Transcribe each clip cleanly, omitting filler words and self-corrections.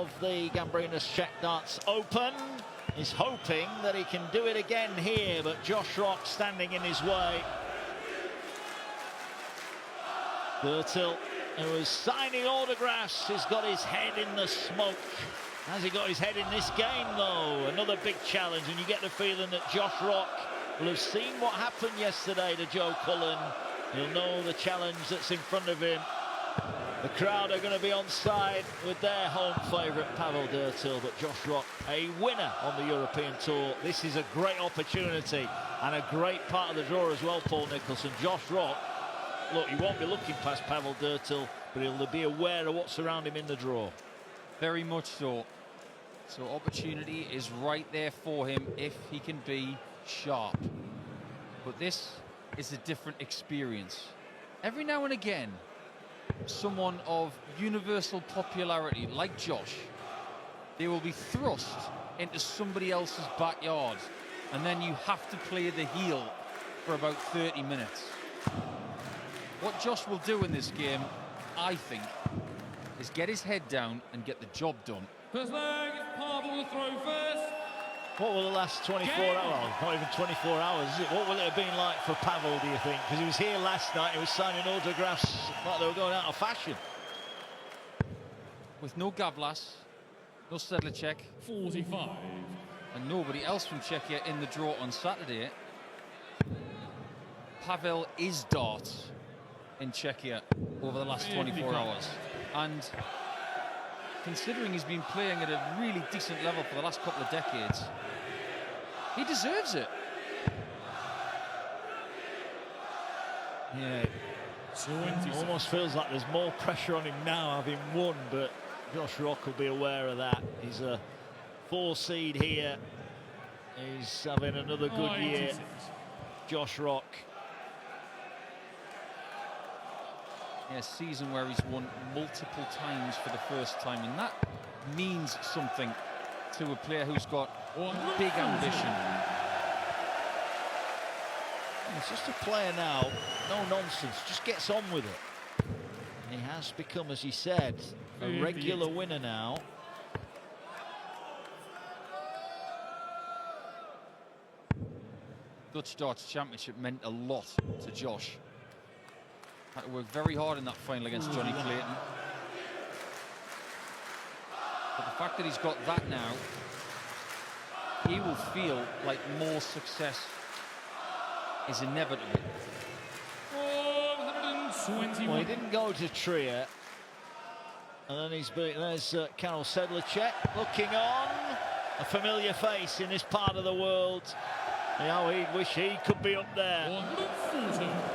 of the Gambrinus Czech Darts Open. Is hoping that he can do it again here, but Josh Rock standing in his way. Drtil, who was signing autographs, has got his head in the smoke. Has he got his head in this game, though? Another big challenge, and you get the feeling that Josh Rock will have seen what happened yesterday to Joe Cullen. He'll know the challenge that's in front of him. The crowd are going to be on side with their home favourite, Pavel Drtil, but Josh Rock, a winner on the European Tour. This is a great opportunity and a great part of the draw as well, Paul Nicholson. Josh Rock, look, he won't be looking past Pavel Drtil, but he'll be aware of what's around him in the draw. Very much so. So opportunity is right there for him if he can be sharp. But this is a different experience. Every now and again, someone of universal popularity like Josh, they will be thrust into somebody else's backyard, and then you have to play the heel for about 30 minutes. What Josh will do in this game, I think, is get his head down and get the job done. First leg, Pavel will throw first. What will the last 24 hours, not even 24 hours, is it? What will it have been like for Pavel, do you think? Because he was here last night, he was signing autographs like they were going out of fashion. With no Gavlas, no Sedlacek, 45. and nobody else from Czechia in the draw on Saturday, Pavel is darts in Czechia over the last 24 hours. And considering he's been playing at a really decent level for the last couple of decades, he deserves it. Yeah, it almost feels like there's more pressure on him now having won, but Josh Rock will be aware of that. He's a 4 seed here. He's having another good year, Josh Rock. Yeah, a season where he's won multiple times for the first time, and that means something to a player who's got big ambition. He's just a player now, no nonsense, just gets on with it. And he has become, as he said, a regular winner now. Dutch Darts Championship meant a lot to Josh. Had to work very hard in that final against Johnny Clayton. But the fact that he's got that now, he will feel like more success is inevitable. 421. Well, he didn't go to Trier. And then he's beaten. There's Karel Sedlacek looking on. A familiar face in this part of the world. You know, he'd wish he could be up there.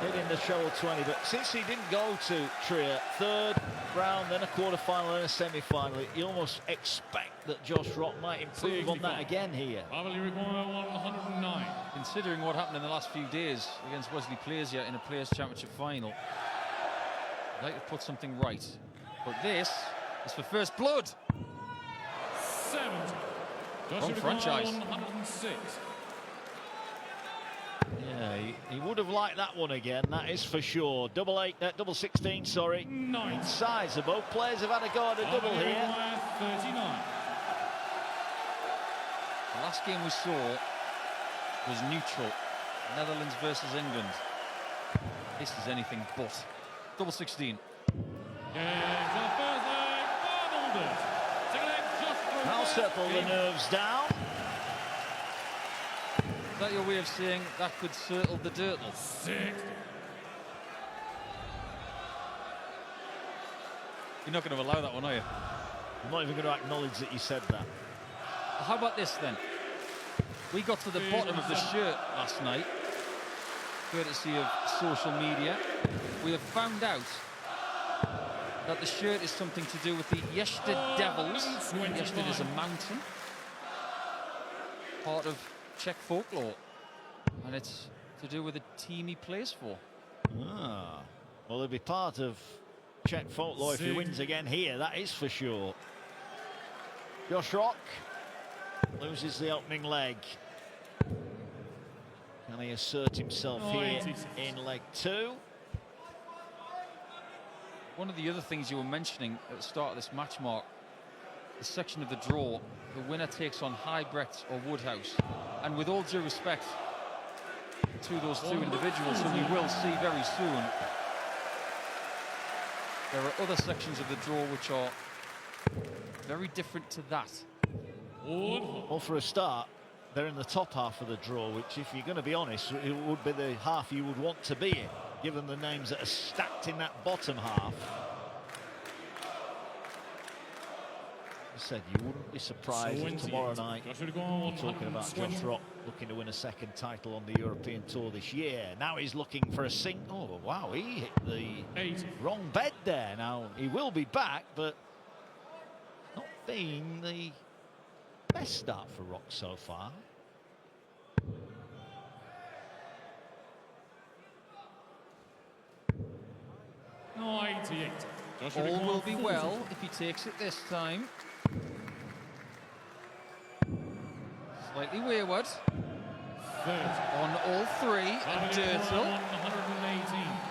Hitting the show 20, but since he didn't go to Trier, third round, then a quarter-final, then a semi-final, you almost expect that Josh Rock might improve on that again here. Pavel, you require 109. Considering what happened in the last few days against Wesley Plazier in a Players' Championship final, I'd like to put something right. But this is for first blood. 70. Wrong franchise. 106. Yeah, he would have liked that one again, that is for sure. Double 16, sorry. 9. Inside, so both players have had a go at a double here. 39. The last game we saw was neutral. Netherlands versus England. This is anything but. Double 16. I'll settle the nerves down. Is that your way of saying that could settle the Drtil? 6. You're not going to allow that one, are you? I'm not even going to acknowledge that you said that. How about this then? We got to the bottom of the shirt last night, courtesy of social media. We have found out that the shirt is something to do with the Yested Devils. Yested is a mountain, part of Czech folklore, and it's to do with the team he plays for. Ah, well, he'll be part of Czech folklore if he wins again here, that is for sure. Josh Rock loses the opening leg. Can he assert himself here in leg 2? One of the other things you were mentioning at the start of this match, Mark, the section of the draw, the winner takes on Highbrechts or Woodhouse. And with all due respect to those two individuals who we will see very soon, there are other sections of the draw which are very different to that. Well, for a start, they're in the top half of the draw, which, if you're going to be honest, it would be the half you would want to be in, given the names that are stacked in that bottom half. As I said, you wouldn't be surprised if tomorrow night we're talking about Josh Rock looking to win a second title on the European Tour this year. Now he's looking for a oh wow, he hit the wrong bed there. Now he will be back, but not being the best start for Rock so far. No, 88. All will be well if he takes it this time. Slightly wayward. 30. On all three, and Drtil, 118.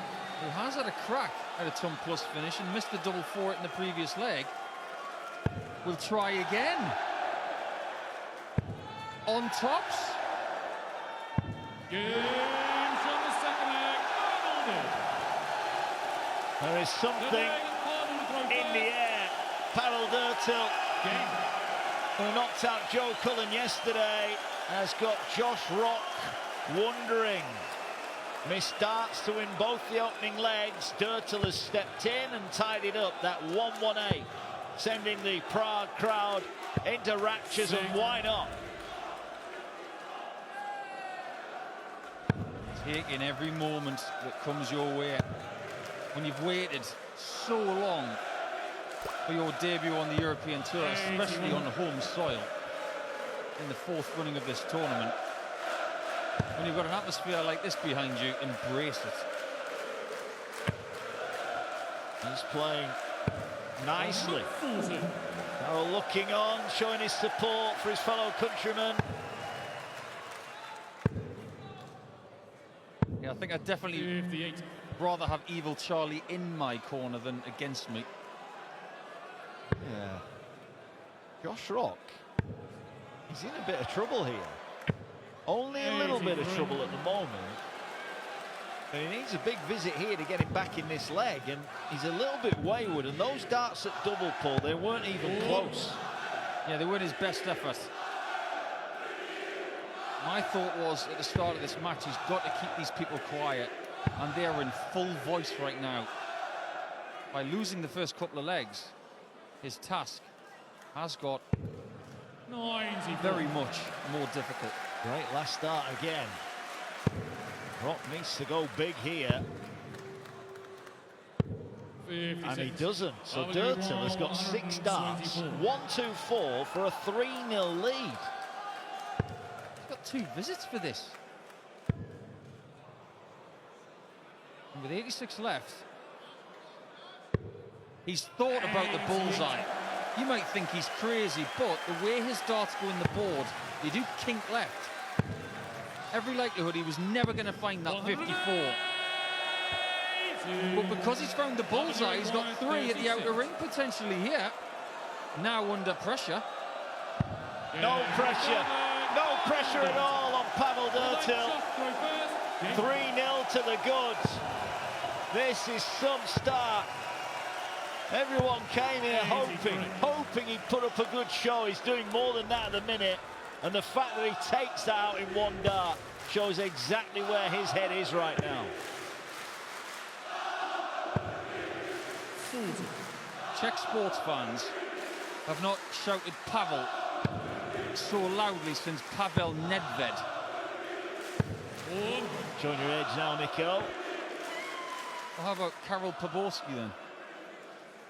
who has had a crack at a ton plus finish and missed the double for it in the previous leg, will try again. On tops. Games from the second leg. There is something in the air. Pavel Drtil, who knocked out Joe Cullen yesterday, has got Josh Rock wondering. Missed darts to win both the opening legs. Drtil has stepped in and tidied up that 1-1-8, sending the Prague crowd into raptures, and why not? Take in every moment that comes your way. When you've waited so long for your debut on the European Tour, especially on the home soil in the fourth running of this tournament, when you've got an atmosphere like this behind you, embrace it. He's playing nicely. Carroll looking on, showing his support for his fellow countrymen. Yeah, I think I'd definitely 58. rather have Evil Charlie in my corner than against me. Yeah. Josh Rock, he's in a bit of trouble here. Only a little bit of trouble at the moment. But he needs a big visit here to get him back in this leg, and he's a little bit wayward, and those darts at double pull, they weren't even close. Yeah, they weren't his best effort. My thought was at the start of this match, he's got to keep these people quiet, and they are in full voice right now. By losing the first couple of legs, his task has got 90. very much more difficult. Great last start again. Rock needs to go big here, and he doesn't. So Drtil has got 6 darts, 1-2-4 for a 3-0 lead. He's got 2 visits for this. And with 86 left, he's thought about the bullseye. You might think he's crazy, but the way his darts go in the board, they do kink left. Every likelihood he was never going to find that 54. But because he's found the bullseye, he's got 3 at the outer ring potentially here. Now under pressure. No pressure. No pressure at all on Pavel Drtil. 3-0 to the goods. This is some start. Everyone came here hoping he'd put up a good show. He's doing more than that at the minute. And the fact that he takes that out in 1 dart shows exactly where his head is right now. Czech sports fans have not shouted Pavel so loudly since Pavel Nedved. Showing your edge now, Nico. Well, how about Karol Poborski then?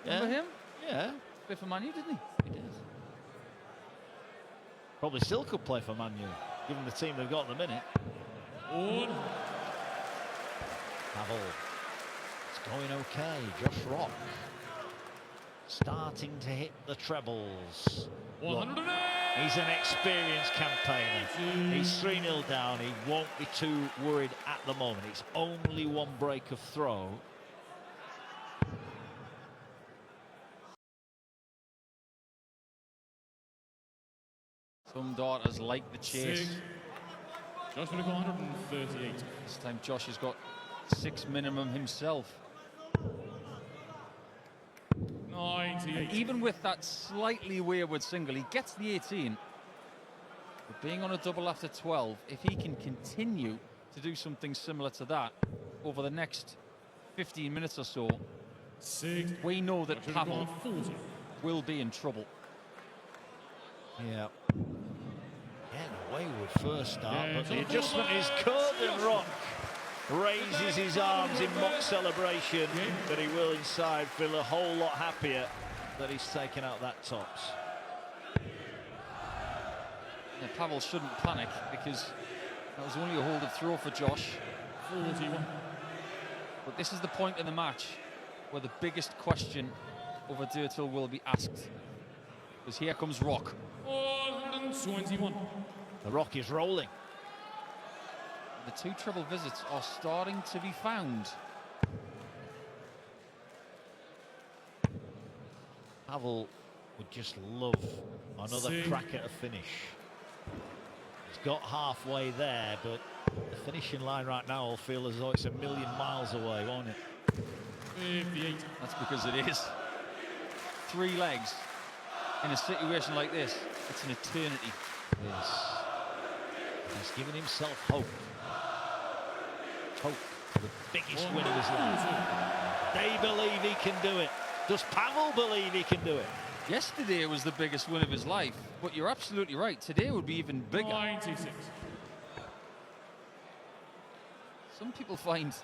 Remember him? Yeah. Played for Man U, didn't he? He did. Probably still could play for Man U, given the team they've got at the minute. Pavel. It's going okay. Josh Rock starting to hit the trebles. Look, he's an experienced campaigner. He's 3-0 down. He won't be too worried at the moment. It's only 1 break of throw. Some darters like the chase. 6. Josh will go 138. This time Josh has got 6 minimum himself. 98. Even with that slightly wayward single, he gets the 18. But being on a double after 12, if he can continue to do something similar to that over the next 15 minutes or so, 6. we know that Josh will go Pavel 40. will be in trouble. Yeah. Getting away with first start, Yeah, but the it's adjustment is Curtin Rock. Raises his arms in mock celebration, but he will inside feel a whole lot happier that he's taken out that tops. Yeah, Pavel shouldn't panic because that was only a hold of throw for Josh. 41. But this is the point in the match where the biggest question over Drtil will be asked. Because here comes Rock. 121. The Rock is rolling. The 2 treble visits are starting to be found. Pavel would just love another crack at a finish. He's got halfway there, but the finishing line right now will feel as though it's a million miles away, won't it? 58. That's because it is. 3 legs in a situation like this, it's an eternity. Yes. He's given himself hope. Hope for the biggest win of his life. They believe he can do it. Does Pavel believe he can do it? Yesterday was the biggest win of his life, but you're absolutely right. Today would be even bigger. 96. Some people find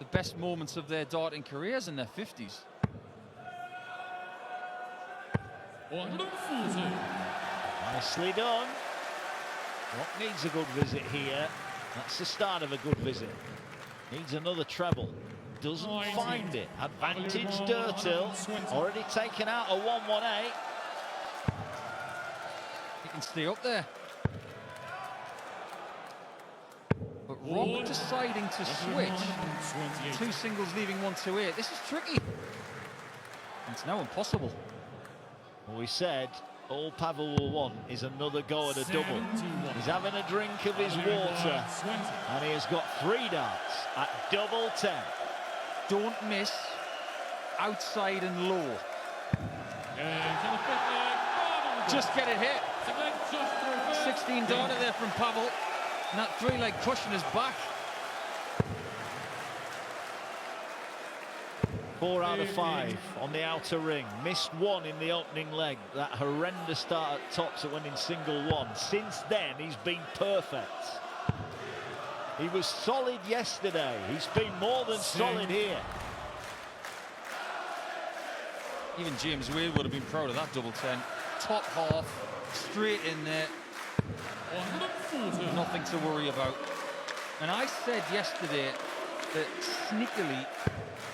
the best moments of their darting careers in their 50s. 140. Nicely done. Rock needs a good visit here. That's the start of a good visit. Needs another treble. Doesn't find it. Advantage Drtil. Already taken out a 118. He can stay up there. But Rock deciding to switch. 2 singles leaving 128. This is tricky. It's now impossible. Well, we said all Pavel will want is another go at a double. He's having a drink of his water, and he has got 3 darts at double 10. Don't miss outside and low. Just get it hit. 16 darter there from Pavel. And that 3-leg cushion is back. 4 out of 5 on the outer ring. Missed 1 in the opening leg. That horrendous start at tops that went in single 1. Since then, he's been perfect. He was solid yesterday. He's been more than solid here. Even James Wade would have been proud of that double 10. Top half, straight in there. 140. Nothing to worry about. And I said yesterday that sneakily,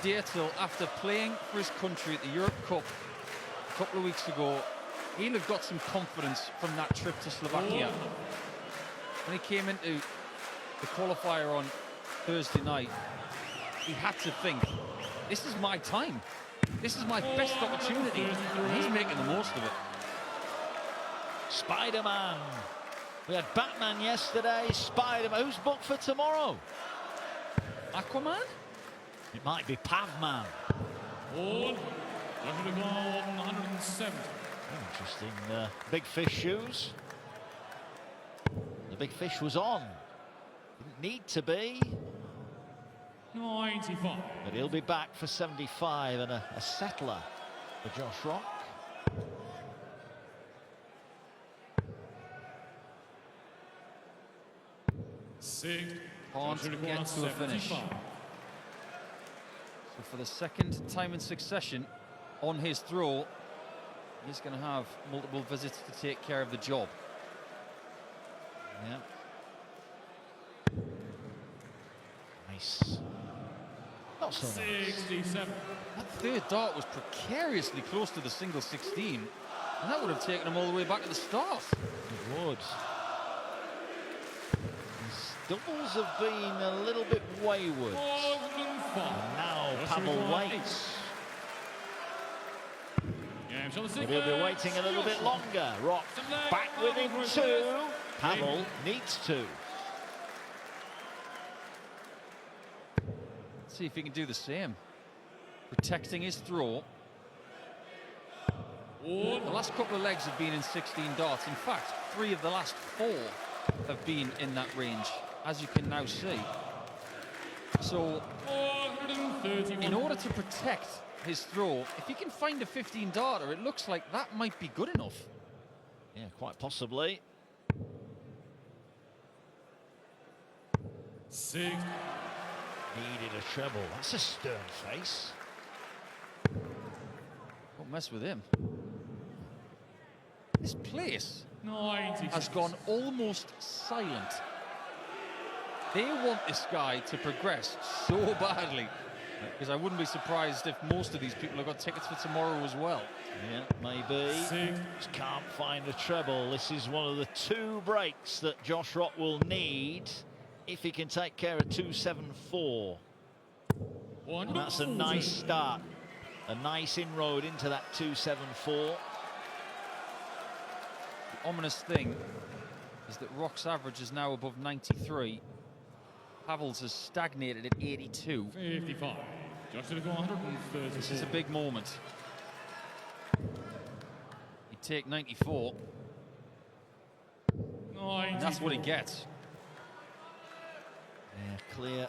Drtil, after playing for his country at the Europe Cup a couple of weeks ago, he'll have got some confidence from that trip to Slovakia. When he came into the qualifier on Thursday night, he had to think, this is my time. This is my best opportunity. And he's making the most of it. Spider-Man. We had Batman yesterday. Spider-Man. Who's booked for tomorrow? Aquaman? It might be Pavman. 170. Interesting. Big Fish shoes. The Big Fish was on. Didn't need to be. 95. But he'll be back for 75 and a settler for Josh Rock. Can't get to a finish. So for the 2nd time in succession on his throw, he's going to have multiple visits to take care of the job. Yeah. Nice. Not so nice. 67. That 3rd dart was precariously close to the single 16, and that would have taken him all the way back to the start. It would. His doubles have been a little bit wayward. And now Pavel waits. But he'll be waiting a little bit longer. Rock back within 2. Pavel needs 2. See if he can do the same. Protecting his throw. The last couple of legs have been in 16 darts. In fact, 3 of the last 4 have been in that range, as you can now see. So, in order to protect his throw, if he can find a 15 darter, it looks like that might be good enough. Yeah, quite possibly. 6. Needed a treble. That's a stern face. Don't mess with him. This place 90. has gone almost silent. They want this guy to progress so badly, because I wouldn't be surprised if most of these people have got tickets for tomorrow as well. Yeah, maybe. 6. Just can't find a treble. This is one of the 2 breaks that Josh Rock will need if he can take care of 274. And that's a nice start. A nice inroad into that 274. The ominous thing is that Rock's average is now above 93. Pavel's has stagnated at 82. 55. Josh to the 130. This is a big moment. He'd take 94. 90. And that's what he gets. Yeah, clear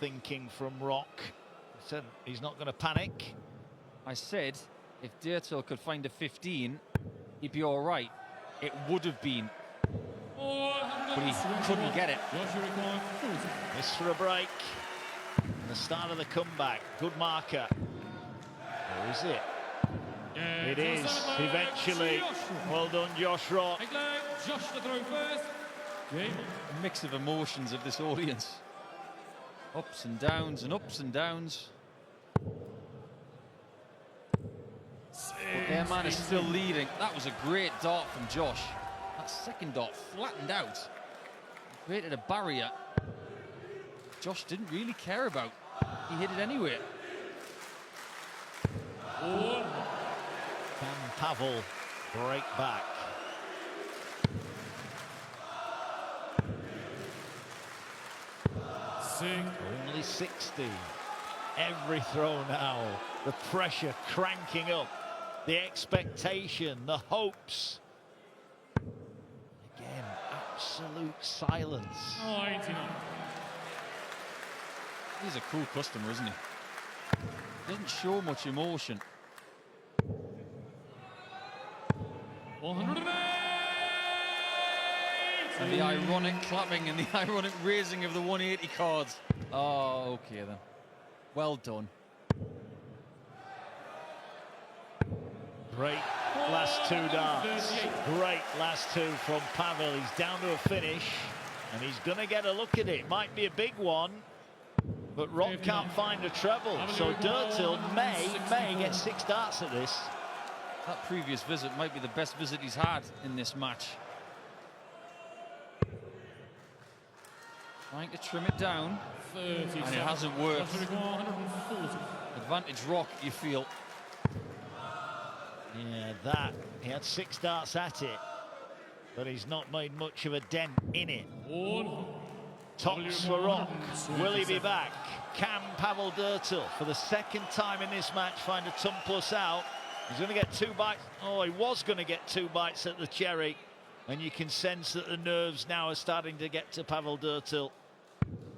thinking from Rock. He said he's not going to panic. I said if Drtil could find a 15, he'd be all right. It would have been, but he couldn't get it. Josh required 40. This for a break. The start of the comeback. Good marker. Or is it? Yeah, It is, eventually. Well done, Josh Rock. Right leg, Josh to throw first. Game. A mix of emotions of this audience. Ups and downs and ups and downs. But their man is still leading. That was a great dart from Josh. That second dart flattened out. Created a barrier Josh didn't really care about. He hit it anyway. Can Pavel break back? Only 60. Every throw now. The pressure cranking up. The expectation, the hopes. Again, absolute silence. 99. He's a cool customer, isn't he? Doesn't show much emotion. 108. And the ironic clapping and the ironic raising of the 180 cards. Oh, okay then. Well done. Great last 2 darts. Great last 2 from Pavel. He's down to a finish, and he's going to get a look at it. Might be a big one, but Rock can't find a treble. So Drtil may get 6 darts at this. That previous visit might be the best visit he's had in this match. Trying to trim it down, and it hasn't worked. 140. Advantage Rock, you feel. Yeah, he had 6 darts at it, but he's not made much of a dent in it. Tops for Rock. Will he be back? Can Pavel Drtil, for the 2nd time in this match, find a ton plus out? He's going to get 2 bites. Oh, he was going to get 2 bites at the cherry, and you can sense that the nerves now are starting to get to Pavel Drtil,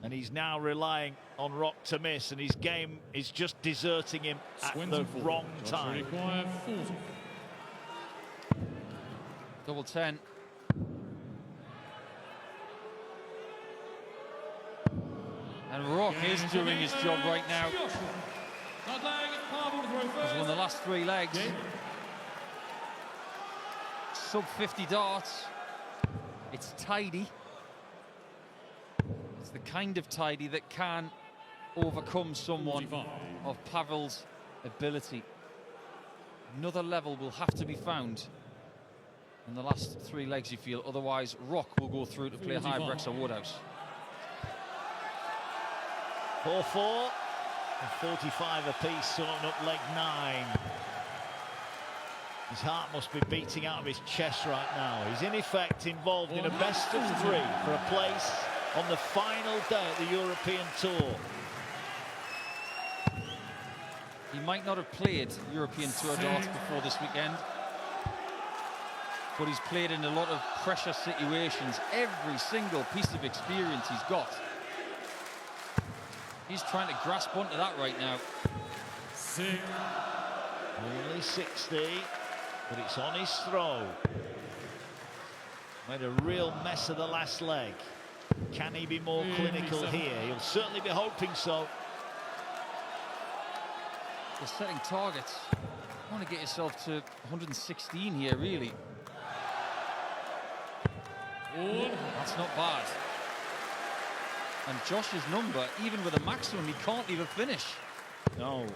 and he's now relying on Rock to miss, and his game is just deserting him at the wrong time. Required 40. Double 10. And Rock is doing his job right now. That leg, Pavel to throw He's first. won the last 3 legs. Game. Sub 50 darts. It's tidy. It's the kind of tidy that can overcome someone 45. of Pavel's ability. Another level will have to be found in the last 3 legs, you feel. Otherwise, Rock will go through to play Hybrex or Woodhouse. 4-4 and 45 apiece, sorting up leg 9. His heart must be beating out of his chest right now. He's in effect involved in a best of 3 for a place on the final day at the European Tour. He might not have played European Tour darts before this weekend, but he's played in a lot of pressure situations. Every single piece of experience he's got, he's trying to grasp onto that right now. Only 60, but it's on his throw. Made a real mess of the last leg. Can he be more clinical here? He'll certainly be hoping so. You're setting targets. You want to get yourself to 116 here, really. That's not bad. And Josh's number, even with a maximum, he can't even finish. No.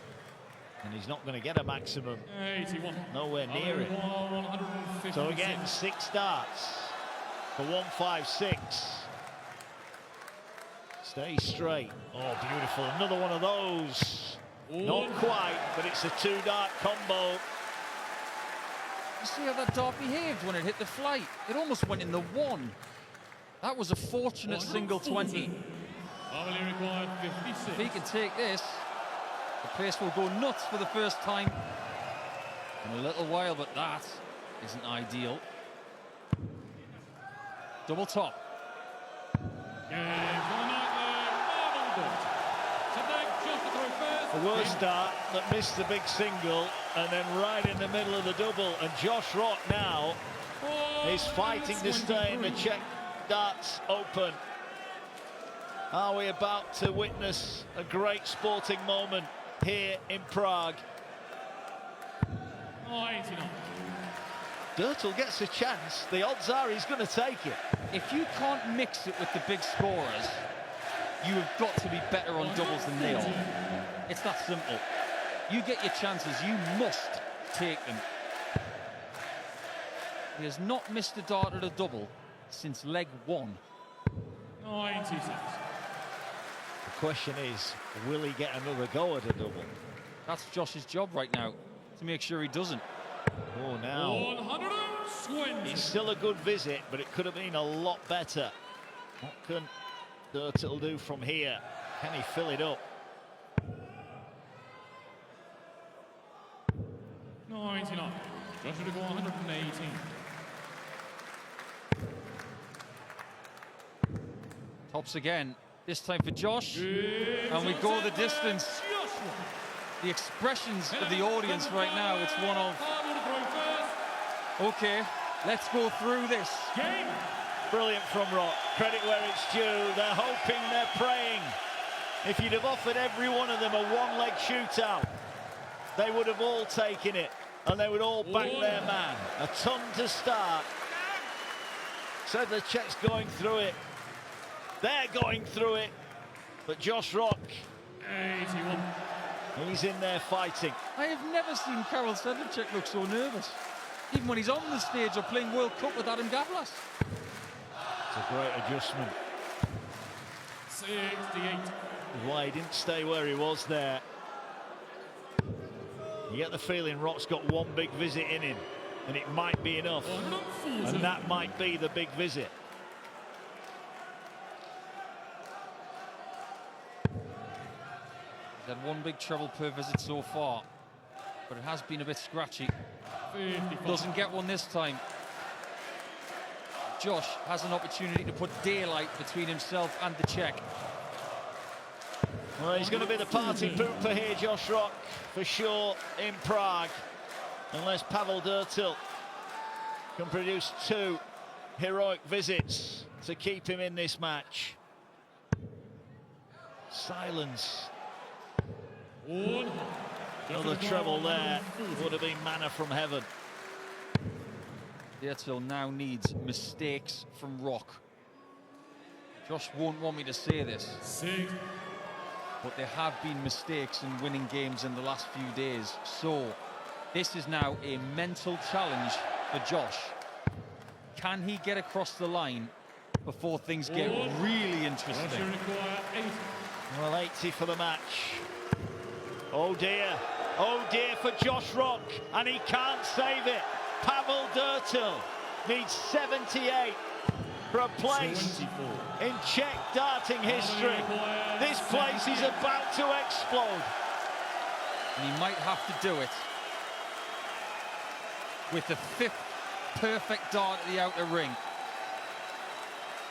And he's not going to get a maximum. 81. Nowhere near it. 156. So again, 6 darts for 156. Stay straight. Oh, beautiful. Another one of those. Not quite, but it's a 2-dart combo. You see how that dart behaved when it hit the flight? It almost went in the 1. That was a fortunate single 20. Pavel required 56. If he can take this, the place will go nuts for the first time in a little while, but that isn't ideal. Double top. The worst start that missed the big single and then right in the middle of the double. And Josh Rock now is fighting to stay in the Czech Darts Open. Are we about to witness a great sporting moment here in Prague? 89. Drtil gets a chance. The odds are he's going to take it. If you can't mix it with the big scorers, you have got to be better on doubles than they are. It's that simple. You get your chances, you must take them. He has not missed a dart at a double since leg 1. 96. The question is, will he get another go at a double? That's Josh's job right now, to make sure he doesn't. Oh, now 120. it's still a good visit, but it could have been a lot better. What can Drtil do from here? Can he fill it up? 99. Joshua to go 118. Tops again, this time for Josh. And we go the distance. The expressions of the audience right now, it's one of, okay, let's go through this. Game. Brilliant from Rock. Credit where it's due. They're hoping, they're praying. If you'd have offered every one of them a one-leg shootout, they would have all taken it, and they would all back their man. A ton to start. So the Czechs going through it. They're going through it. But Josh Rock, 81. he's in there fighting. I have never seen Karel Sedlacek look so nervous. Even when he's on the stage or playing World Cup with Adam Gavlas. It's a great adjustment. 68. Why he didn't stay where he was there. You get the feeling Rock's got one big visit in him, and it might be enough. 140. And that might be the big visit. He's had one big treble per visit so far, but it has been a bit scratchy. 55. Doesn't get one this time. Josh has an opportunity to put daylight between himself and the Czech. Well, he's going to be the party pooper here, Josh Rock, for sure, in Prague. Unless Pavel Drtil can produce 2 heroic visits to keep him in this match. Silence. Another treble there would have been manna from heaven. Drtil now needs mistakes from Rock. Josh won't want me to say this, 6. but there have been mistakes in winning games in the last few days. So this is now a mental challenge for Josh. Can he get across the line before things get really interesting? Joshua require 80. Well, 80 for the match. Oh dear. Oh dear for Josh Rock, and he can't save it. Pavel Drtil needs 78 for a place 24. in Czech darting history. This place is about to explode. And he might have to do it with the 5th perfect dart at the outer ring.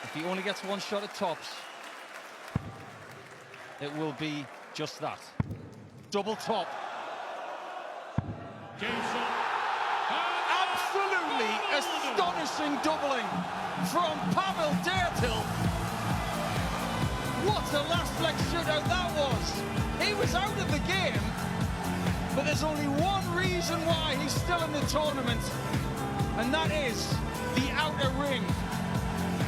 If he only gets one shot at tops, it will be just that. Double top. Game shot. Absolutely astonishing doubling from Pavel Drtil. What a last leg shootout that was. He was out of the game, but there's only one reason why he's still in the tournament, and that is the outer ring.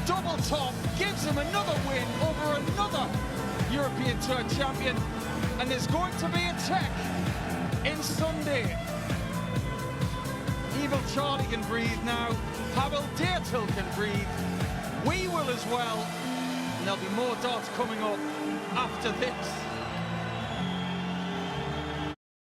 Double top gives him another win over another European Tour champion, and there's going to be a Czech in Sunday. Evil Charlie can breathe now. Pavel Drtil can breathe. We will as well. And there'll be more darts coming up after this.